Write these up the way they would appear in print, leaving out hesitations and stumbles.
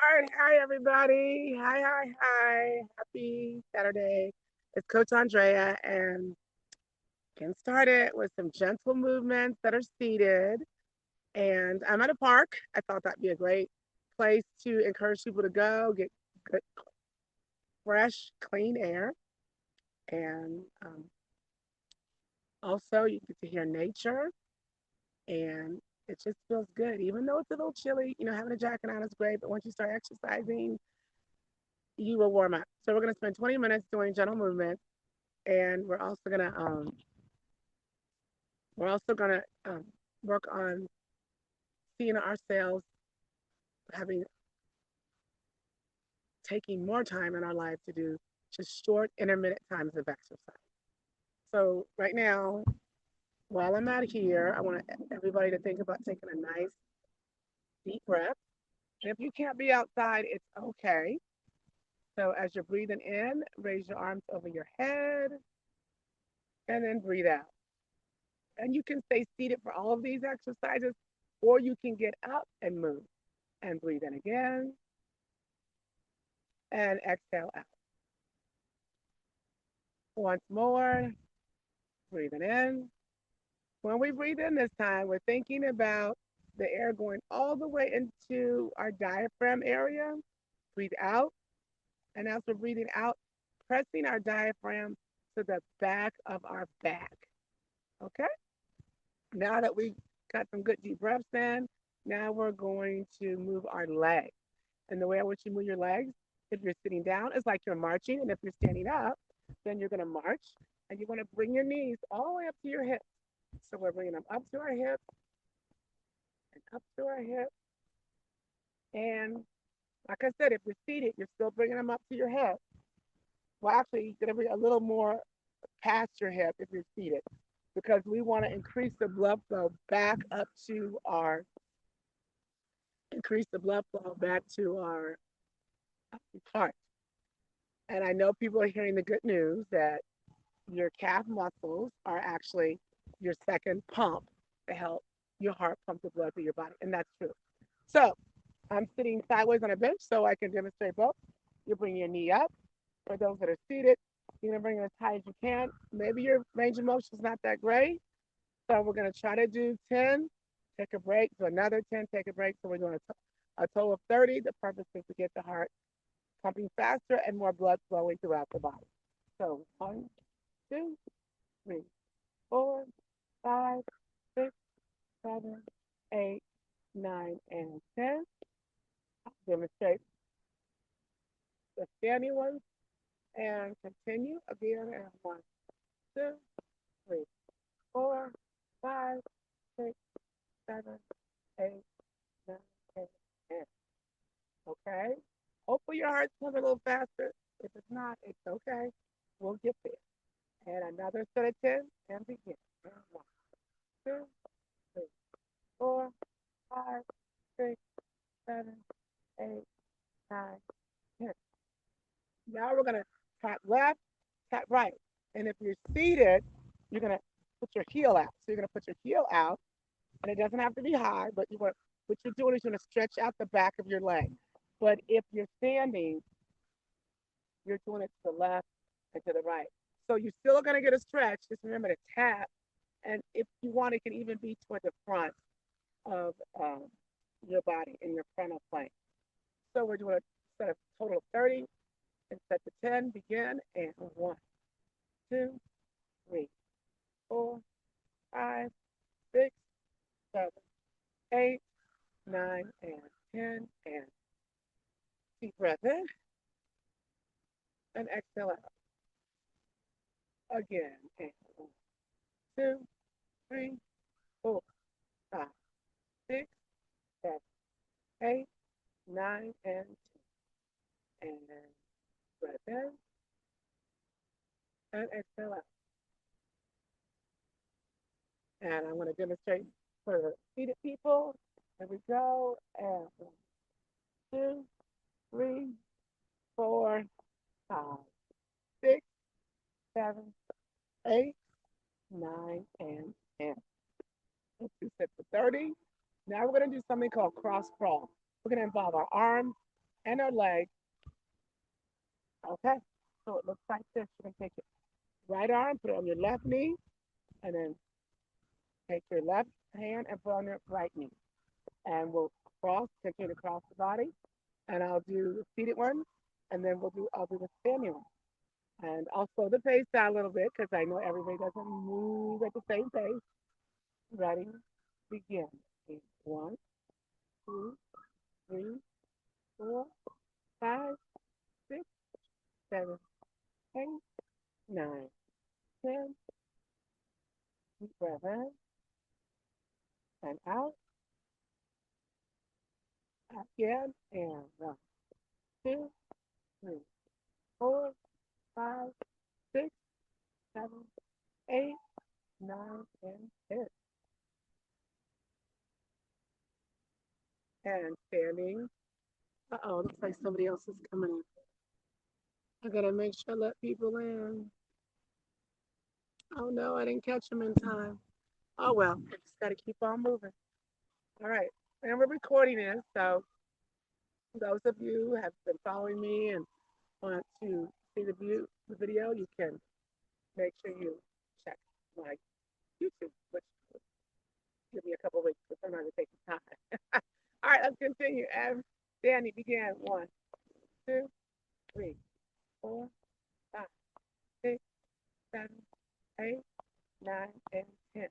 All right, hi everybody. Hi. Happy Saturday. It's Coach Andrea and getting started with some gentle movements that are seated. And I'm at a park. I thought that'd be a great place to encourage people to go, get good, fresh, clean air. And also, you get to hear nature and it just feels good. Even though it's a little chilly, having a jacket on is great. But once you start exercising, you will warm up. So we're going to spend 20 minutes doing gentle movements and we're also gonna work on seeing ourselves having taking more time in our life to do just short intermittent times of exercise. So right now, while I'm out here, I want everybody to think about taking a nice deep breath. And if you can't be outside, it's okay. So as you're breathing in, raise your arms over your head and then breathe out. And you can stay seated for all of these exercises, or you can get up and move and breathe in again and exhale out. Once more, breathing in. When we breathe in this time, we're thinking about the air going all the way into our diaphragm area. Breathe out. And as we're breathing out, pressing our diaphragm to the back of our back. Okay? Now that we got some good deep breaths in, now we're going to move our legs. And the way I want you to move your legs, if you're sitting down, it's like you're marching. And if you're standing up, then you're going to march. And you're going to bring your knees all the way up to your hips. So we're bringing them up to our hips and up to our hips. And like I said, if you're seated, you're still bringing them up to your hips. Well, actually, you're going to bring a little more past your hip if you're seated because we want to increase the blood flow back to our heart. And I know people are hearing the good news that your calf muscles are actually your second pump to help your heart pump the blood through your body. And that's true. So I'm sitting sideways on a bench so I can demonstrate both. You bring your knee up. For those that are seated, you're going to bring it as high as you can. Maybe your range of motion is not that great. So we're going to try to do 10, take a break, do another 10, take a break. So we're doing a total of 30. The purpose is to get the heart pumping faster and more blood flowing throughout the body. So 1, 2, 3, 4, 5, 6, 7, 8, 9, and 10. I'll demonstrate the standing ones and continue again. And 1, 2, 3, 4, 5, 6, 7, 8, 9, 10, and okay. Hopefully your heart's pumping a little faster. If it's not, it's okay. We'll get there. And another set of 10 and begin. And 1, 2, 3, 4, 5, 6, 7, 8, 9, 10. Now we're going to tap left, tap right. And if you're seated, you're going to put your heel out. So you're going to put your heel out, and it doesn't have to be high, but what you're doing is you're going to stretch out the back of your leg. But if you're standing, you're doing it to the left and to the right. So you're still going to get a stretch. Just remember to tap. And if you want, it can even be toward the front of your body in your frontal plane. So we're doing a set of total of 30 and set to 10. Begin and 1, 2, 3, 4, 5, 6, 7, 8, 9, and 10. And deep breath in and exhale out. Again. And 1, 2, 3, 4, 5, 6, 7, 8, 9, and 10. And breath in and exhale out. And I'm going to demonstrate for the seated people. Here we go. And 1, 2, 3, 4, 5, 6, 7, 8, 9, and 10. That's 2 sets of 30. Now we're going to do something called cross crawl. We're going to involve our arms and our leg. Okay. So it looks like this. You're going to take your right arm, put it on your left knee, and then take your left hand and put it on your right knee. And we'll continue to cross the body. And I'll do the seated one, and then I'll do the standing one. And I'll slow the pace down a little bit because I know everybody doesn't move at the same pace. Ready? Begin. One, two, three, four, five, six, seven, eight, nine, 10. Deep breath in and out. Again. And one, two, three, four, five, six, seven, eight, nine, and 10. And standing. Uh-oh, looks like somebody else is coming in. I gotta make sure I let people in. Oh no, I didn't catch them in time. Oh well, I just gotta keep on moving. All right. And we're recording this, so those of you who have been following me and want to see the video, you can make sure you check my YouTube, which will give me a couple of weeks, but sometimes it takes time. All right, let's continue. And Danny began. One, two, three, four, five, six, seven, eight, nine, and 10.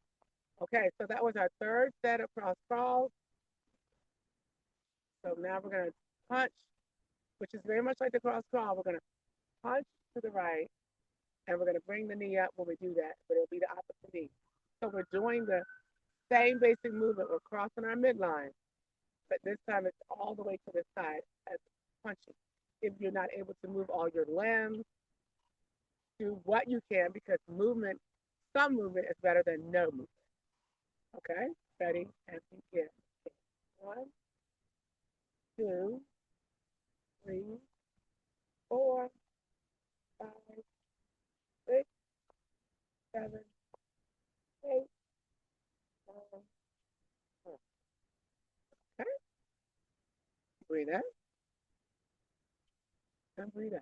Okay, so that was our third set of cross crawls. So now we're going to punch, which is very much like the cross crawl. We're going to punch to the right, and we're going to bring the knee up when we do that, but it'll be the opposite knee. So we're doing the same basic movement. We're crossing our midline, but this time it's all the way to the side as punching. If you're not able to move all your limbs, do what you can because some movement is better than no movement. Okay? Ready? And begin. One, two, three, four, five, six, seven, eight, nine, 10. Okay? Breathe in and breathe out.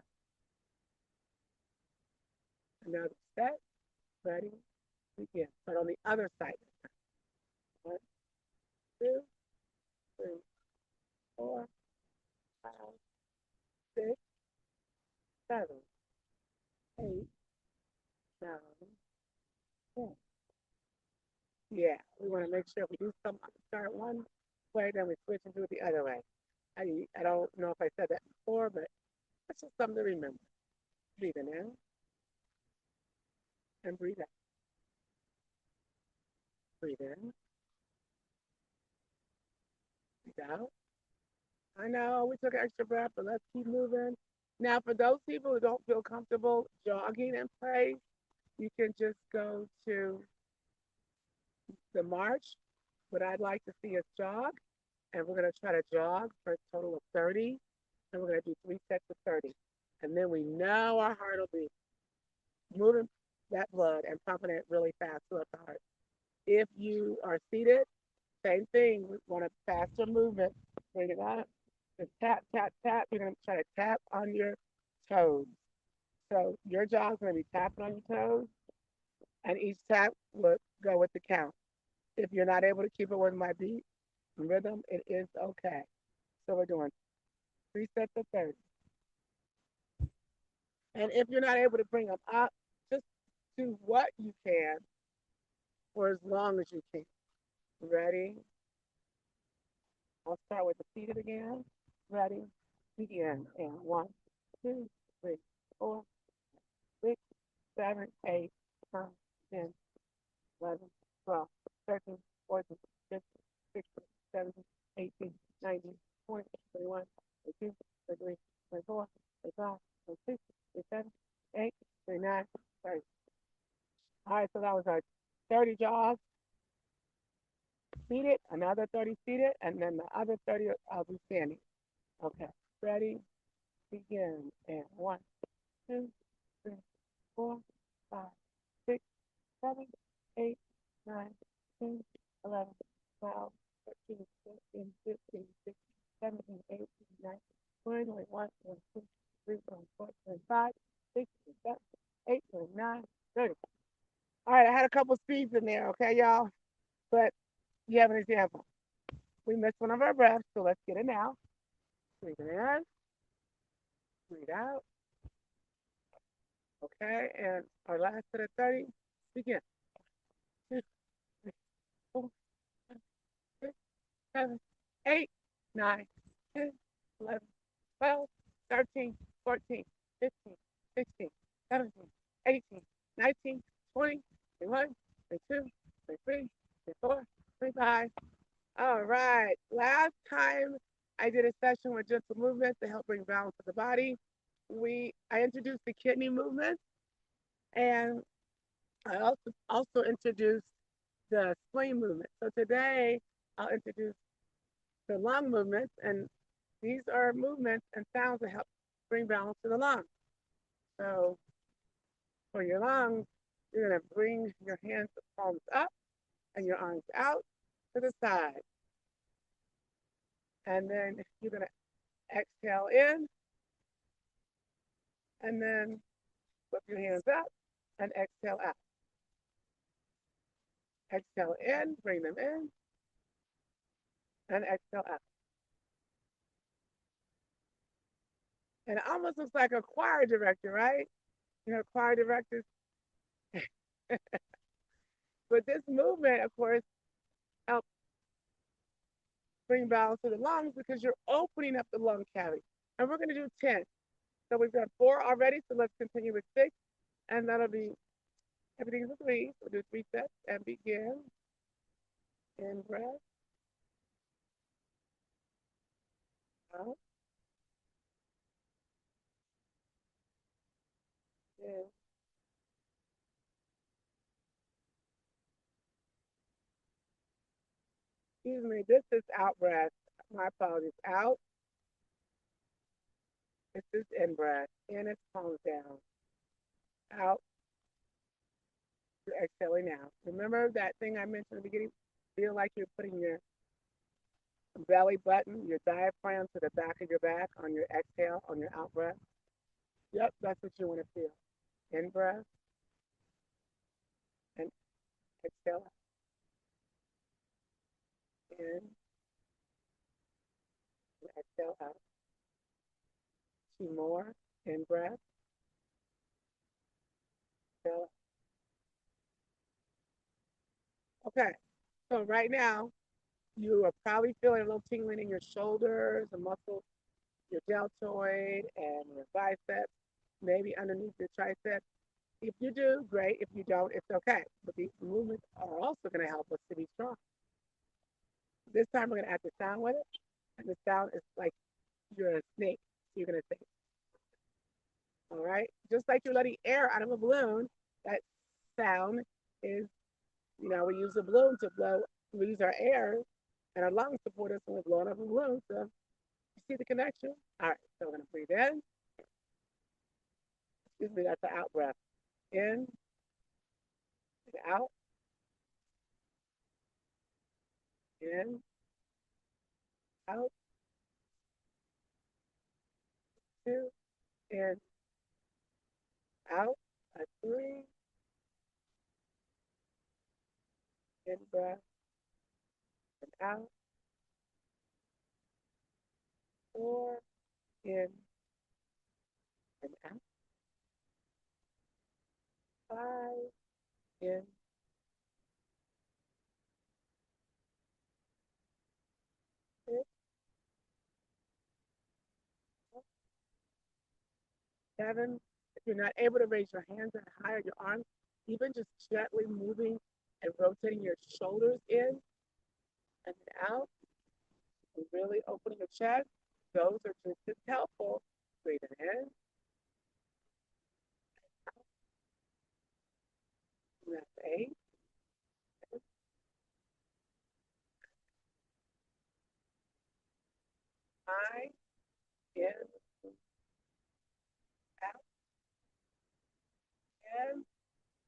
Another set. Ready? Begin. But on the other side. One, two, three, four, five, six, seven, eight, nine, 10. Yeah, we want to make sure we do something, start one way, then we switch and do it the other way. I don't know if I said that before, but that's just something to remember. Breathe in and breathe out. Breathe in, breathe out. I know we took an extra breath, but let's keep moving. Now, for those people who don't feel comfortable jogging in place, you can just go to the march. What I'd like to see is jog, and we're going to try to jog for a total of 30, and we're going to do 3 sets of 30. And then we know our heart will be moving that blood and pumping it really fast to the heart. If you are seated, same thing. We want a faster movement. Bring it up. Just tap, tap, tap. You're going to try to tap on your toes. So your jaw's going to be tapping on your toes, and each tap will go with the count. If you're not able to keep it with my beat rhythm, it is okay. So we're doing 3 sets of 30. And if you're not able to bring them up, just do what you can for as long as you can. Ready? I'll start with the seated again. Ready? Begin. And one, two, three, four, six, seven, eight, 9, 10, 11, 12, 13, 14, 15, 16, 17, 18, 19, 20, 21, 22, 23, 24, 25, 26, 27, 28, 29, 30. All right, so that was our 30 jaws seated, another 30 seated, and then the other 30 I'll be standing. Okay, ready, begin. And one, two, three, four, five, six, 7, 8, 9, 10, 11, 12, 13, 14, 15, 16, 17, 18, 19, 20, couple speeds in there, okay, y'all? But you have an example. We missed one of our breaths, so let's get it now. Breathe it in, breathe out. Okay, and our last set of 30, begin. 2, 3, 4, 5, 6, 7, 8, 9, 10, 11, 12, 13, 14, 15, 16, 17, 18, 19, 20, 21, 22, 23, 24, 25. All right. Last time I did a session with gentle movements to help bring balance to the body. I introduced the kidney movement, and I also introduced the spleen movement. So today I'll introduce the lung movements, and these are movements and sounds that help bring balance to the lungs. So for your lungs, you're gonna bring your hands, palms up, and your arms out to the side, and then you're gonna exhale in, and then flip your hands up and exhale out. Exhale in, bring them in, and exhale out. And it almost looks like a choir director, right? You know, choir directors. But this movement, of course, helps bring balance to the lungs because you're opening up the lung cavity. And we're going to do 10. So we've got 4 already, so let's continue with 6. And that'll be everything's a 3. We'll do 3 sets and begin. In breath, out, in. Excuse me, this is out breath. My apologies. Out. This is in breath. In is palms down. Out. You're exhaling out. Remember that thing I mentioned at the beginning? Feel like you're putting your belly button, your diaphragm to the back of your back on your exhale, on your out breath. Yep, that's what you want to feel. In breath and exhale out. In and exhale out. 2 more. In breath. Exhale. Okay. So right now, you are probably feeling a little tingling in your shoulders, the muscles, your deltoid, and your biceps, maybe underneath your triceps. If you do, great. If you don't, it's okay. But these movements are also going to help us to be strong. This time we're going to add the sound with it. And the sound is like you're a snake. You're going to say, all right? Just like you're letting air out of a balloon, that sound is, we use a balloon to blow, we use our air and our lungs support us when we're blowing up a balloon. So you see the connection? All right, so we're going to breathe in. Excuse me, that's the out breath. In and out. In, out, 2, in, out, a 3, in breath, and out, 4, in, and out, 5, in, 6, 7. If you're not able to raise your hands and higher your arms, even just gently moving and rotating your shoulders in and out, and really opening your chest, those are just as helpful. Breathing in, that's 8, 9, in, out, in.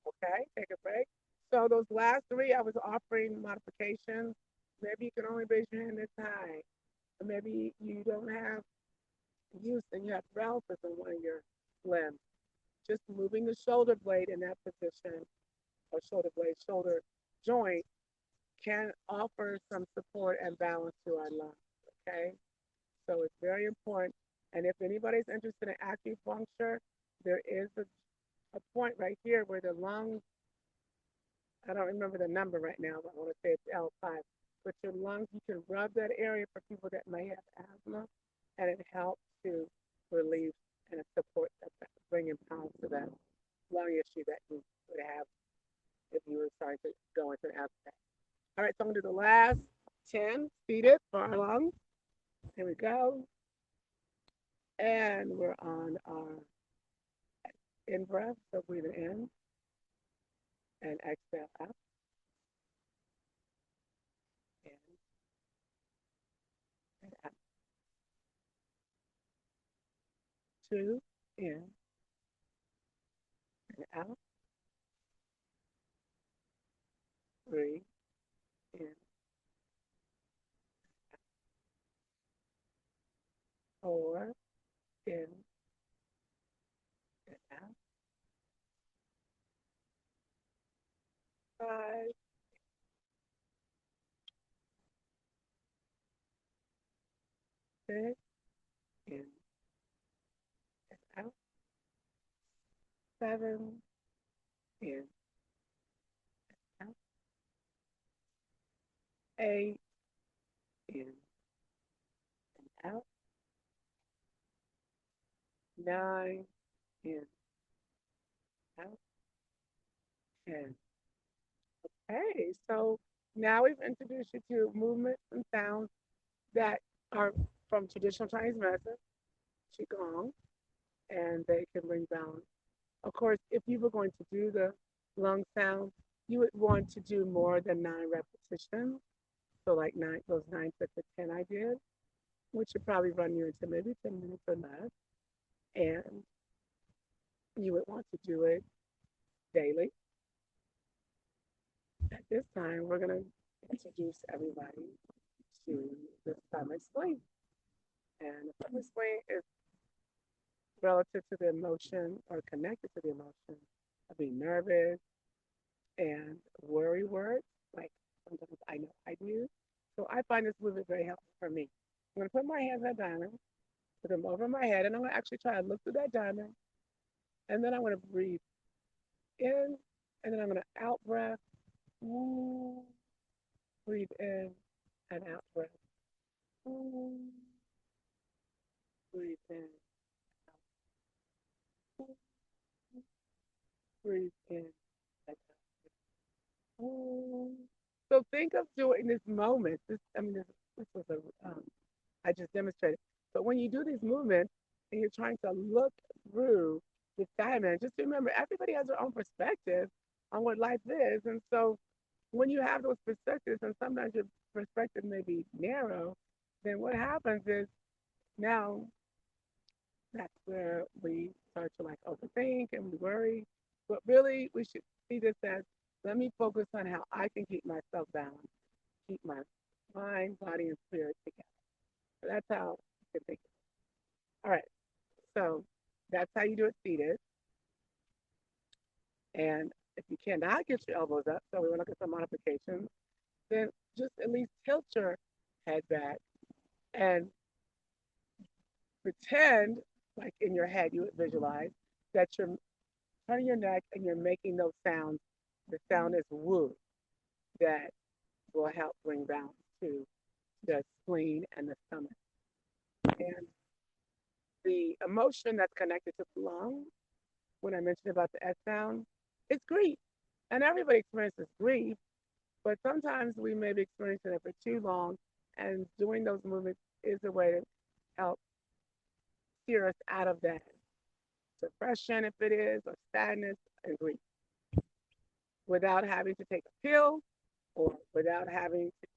Okay, take a break. So those last 3, I was offering modifications. Maybe you can only raise your hand this high. Or maybe you don't have use and you have paralysis in one of your limbs. Just moving the shoulder blade in that position or shoulder blade, shoulder joint can offer some support and balance to our lungs. Okay, so it's very important. And if anybody's interested in acupuncture, there is a point right here where the lungs, I don't remember the number right now, but I want to say it's L5. But your lungs, you can rub that area for people that may have asthma, and it helps to relieve and support that, bringing balance to that lung issue that you would have if you were starting to go into an asthma. All right, so I'm going to do the last 10 seated for our lungs. Here we go. And we're on our in breath, so breathing in and exhale out. In and out. 2, in and out. 3, in, 4, in and out. 5, in and out. 7, in and out. 8, in and out. 9, in and out. 10. Hey, so now we've introduced you to movements and sounds that are from traditional Chinese medicine, Qigong, and they can bring balance. Of course, if you were going to do the lung sound, you would want to do more than 9 repetitions. So like those 9 to 10 I did, which would probably run you into maybe 10 minutes or less. And you would want to do it daily. At this time, we're going to introduce everybody to the stomach spleen. And the stomach spleen is relative to the emotion or connected to the emotion of being nervous and worry words, like sometimes I know I do. So I find this movement very helpful for me. I'm going to put my hands in that diamond, put them over my head, and I'm going to actually try to look through that diamond. And then I'm going to breathe in, and then I'm going to out breath, breathe in, and out breath, breathe in, breathe in, and out. So think of doing this moment. This was I just demonstrated. But when you do these movements and you're trying to look through this diamond, just remember everybody has their own perspective on what life is. And so when you have those perspectives, and sometimes your perspective may be narrow, then what happens is now that's where we start to like overthink and we worry. But really, we should see this as let me focus on how I can keep myself balanced, keep my mind, body, and spirit together. So that's how you can think. All right. So that's how you do it seated. And if you cannot get your elbows up, so we want to look at some modifications, then just at least tilt your head back and pretend like in your head you would visualize that you're turning your neck and you're making those sounds. The sound is woo that will help bring balance to the spleen and the stomach. And the emotion that's connected to the lung, when I mentioned about the S sound, it's grief. And everybody experiences grief, but sometimes we may be experiencing it for too long, and doing those movements is a way to help steer us out of that depression, if it is, or sadness and grief, without having to take a pill or without having to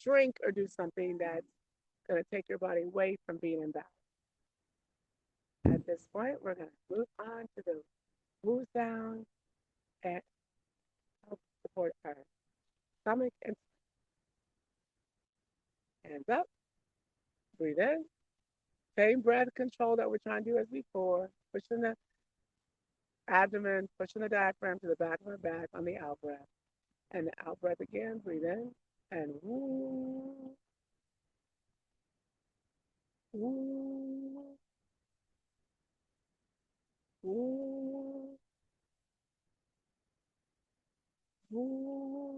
drink or do something that's going to take your body away from being in balance. At this point, we're going to move on to the move sound and help support our stomach and hands up. Breathe in. Same breath control that we're trying to do as before. Pushing the Abdomen, pushing the diaphragm to the back of our back on the out breath. And the out breath again, breathe in and woo, woo, woo, woo,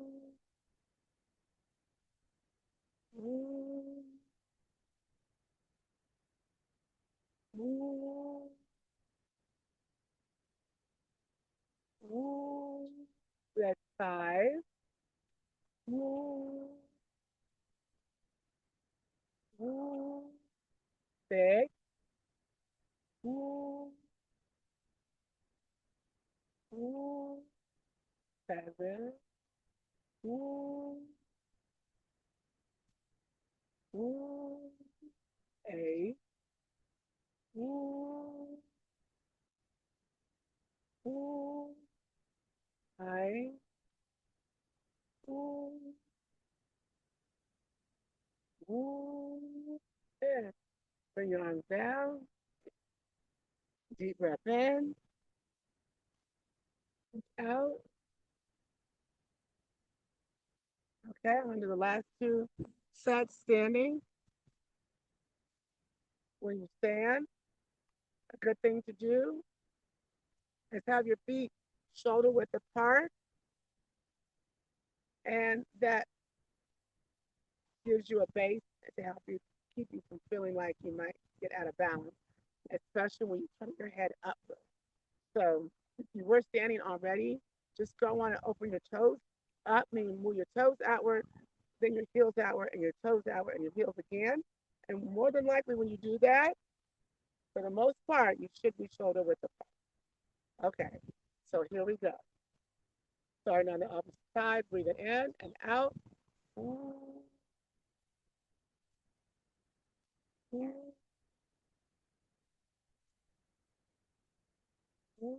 woo, woo, woo. That's 5. Woo, woo, 6. Woo, woo, 7. Woo, woo, 8. Woo, woo, 9. Woo, woo, 10. Bring your arms down. Deep breath in, out. Okay, I'm going to do the last 2 sets standing. When you stand, a good thing to do is have your feet shoulder width apart, and that gives you a base to help you keep you from feeling like you might get out of balance, especially when you turn your head upward. So if you were standing already, just go on and open your toes up, meaning move your toes outward, then your heels outward, and your toes outward, and your heels again. And more than likely, when you do that, for the most part, you should be shoulder width apart. Okay, so here we go. Starting on the opposite side, breathe it in and out. Ooh, ooh, ooh,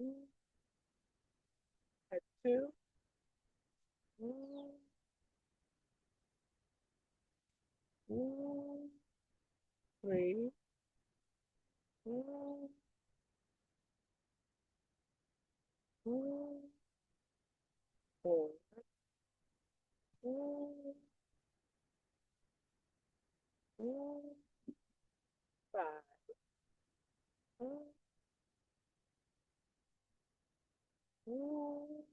ooh. That's 2. Ooh, ooh, 3. Ooh, ooh, 4. Ooh, ooh, 5. Ooh, ooh,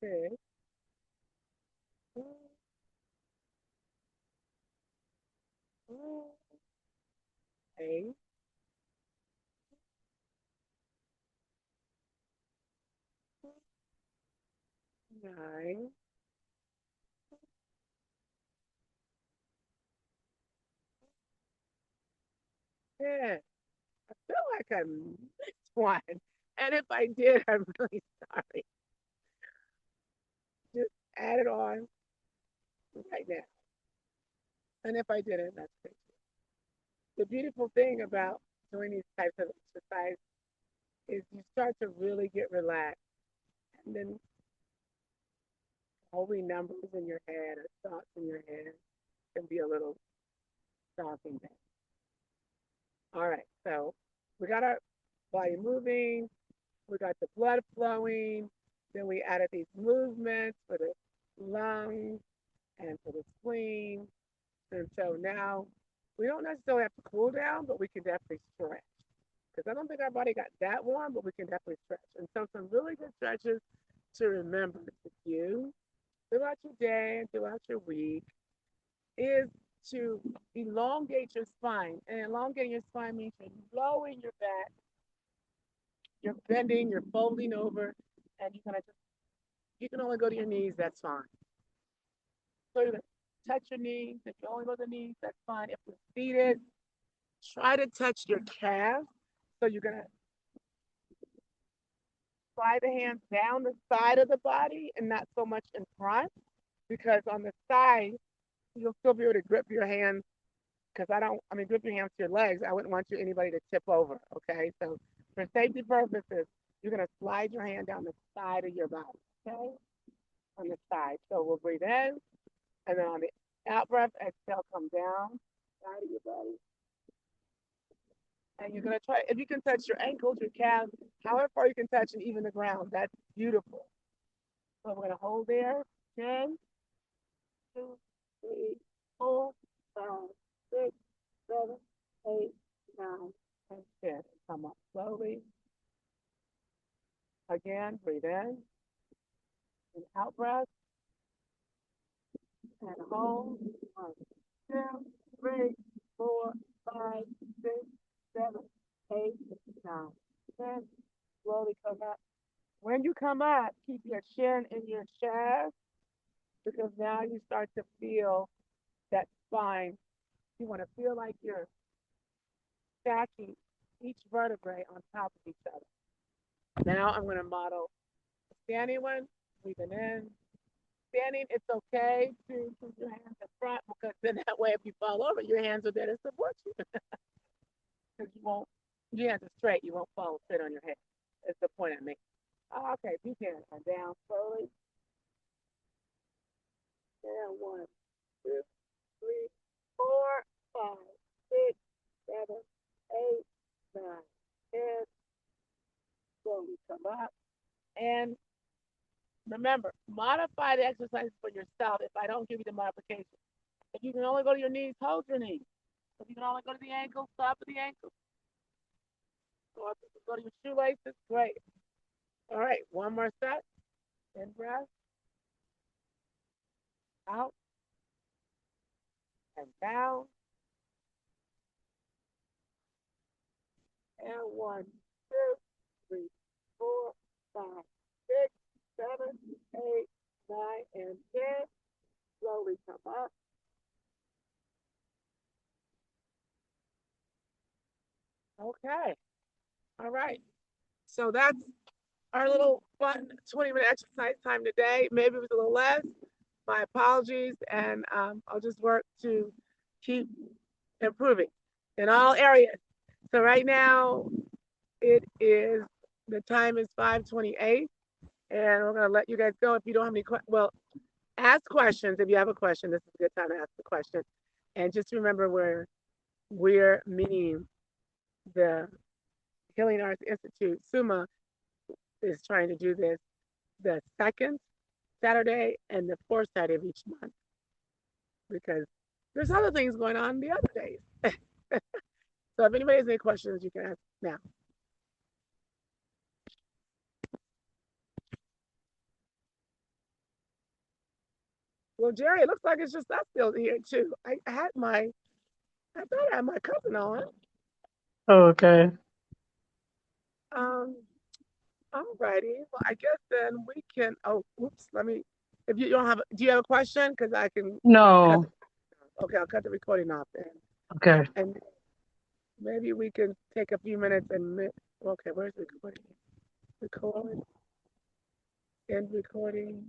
6. Ooh, ooh, 8. 9. Yeah, I feel like I missed one. And if I did, I'm really sorry. Just add it on right now. And if I didn't, that's great. The beautiful thing about doing these types of exercise is you start to really get relaxed. And then holding numbers in your head or thoughts in your head can be a little daunting. All right, so we got our body moving, we got the blood flowing, then we added these movements for the lungs and for the spleen. And so now we don't necessarily have to cool down, but we can definitely stretch. Because I don't think our body got that warm, but we can definitely stretch. And so some really good stretches to remember to do throughout your day and throughout your week is to elongate your spine. And elongating your spine means you're lowering your back, you're bending, you're folding over, and you're gonna just you can only go to your knees, that's fine. So you're gonna touch your knees. If you only go to the knees, that's fine. If you're seated, try to touch your calf. So you're gonna slide the hands down the side of the body and not so much in front, because on the side you'll still be able to grip your hands, because grip your hands to your legs. I wouldn't want anybody to tip over. Okay, so for safety purposes, you're gonna slide your hand down the side of your body. Okay, on the side. So we'll breathe in, and then on the out breath, exhale, come down, side of your body. And you're gonna try, if you can touch your ankles, your calves, however far you can touch and even the ground, that's beautiful. So we're gonna hold there. 10, 2, 3, 4, 5, 6, 7, 8, 9, and 10. Come up slowly. Again, breathe in and out breath and hold. 1, 2, 3, 4, 5, 6, 7, 8, 9, 10. Slowly come up. When you come up, keep your chin in your chest because now you start to feel that spine. You want to feel like you're stacking each vertebrae on top of each other. Now I'm going to model a standing one, breathing in. Standing, it's okay to put your hands in front because then that way if you fall over, your hands are there to support you. Because you won't, your hands are straight, you won't fall straight on your head. That's the point I make. Okay, deep in and down slowly. And 1, 2, 3, 4, 5, 6, 7, 8, 9, 10. Slowly come up. And remember, modify the exercise for yourself if I don't give you the modification. If you can only go to your knees, hold your knees. If you can only go to the ankles, stop at the ankles. Or if you can go to your shoelaces, great. All right, one more set. In breath, out, and down. And 1, 2, 3, 4, 5, 6, 7, 8, 9, and 10. Slowly come up. Okay. All right. So that's our little fun 20-minute exercise time today. Maybe it was a little less. My apologies. And I'll just work to keep improving in all areas. So right now it is, the time is 5:28. And we're going to let you guys go. If you don't have any questions, well, ask questions. If you have a question, this is a good time to ask the question. And just remember we're meeting the Healing Arts Institute-Suma is trying to do this the second Saturday and the fourth Saturday of each month because there's other things going on the other days. So if anybody has any questions, you can ask now. Well, Jerry, it looks like it's just us still here too. I thought I had my cousin on. Oh, okay. Um, Alrighty. Well, I guess then we can. Oh, oops. Let me. If you don't have, do you have a question? Because I can cut. No. Okay, I'll cut the recording off then, Okay. and maybe we can take a few minutes and. Okay, where's the recording? Record. End recording.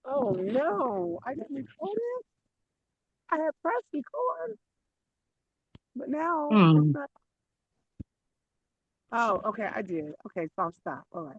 Oh no, I didn't record it. I had pressed record, but now it's Hmm. not. Oh, okay, I did. Okay, so I'll stop. All right.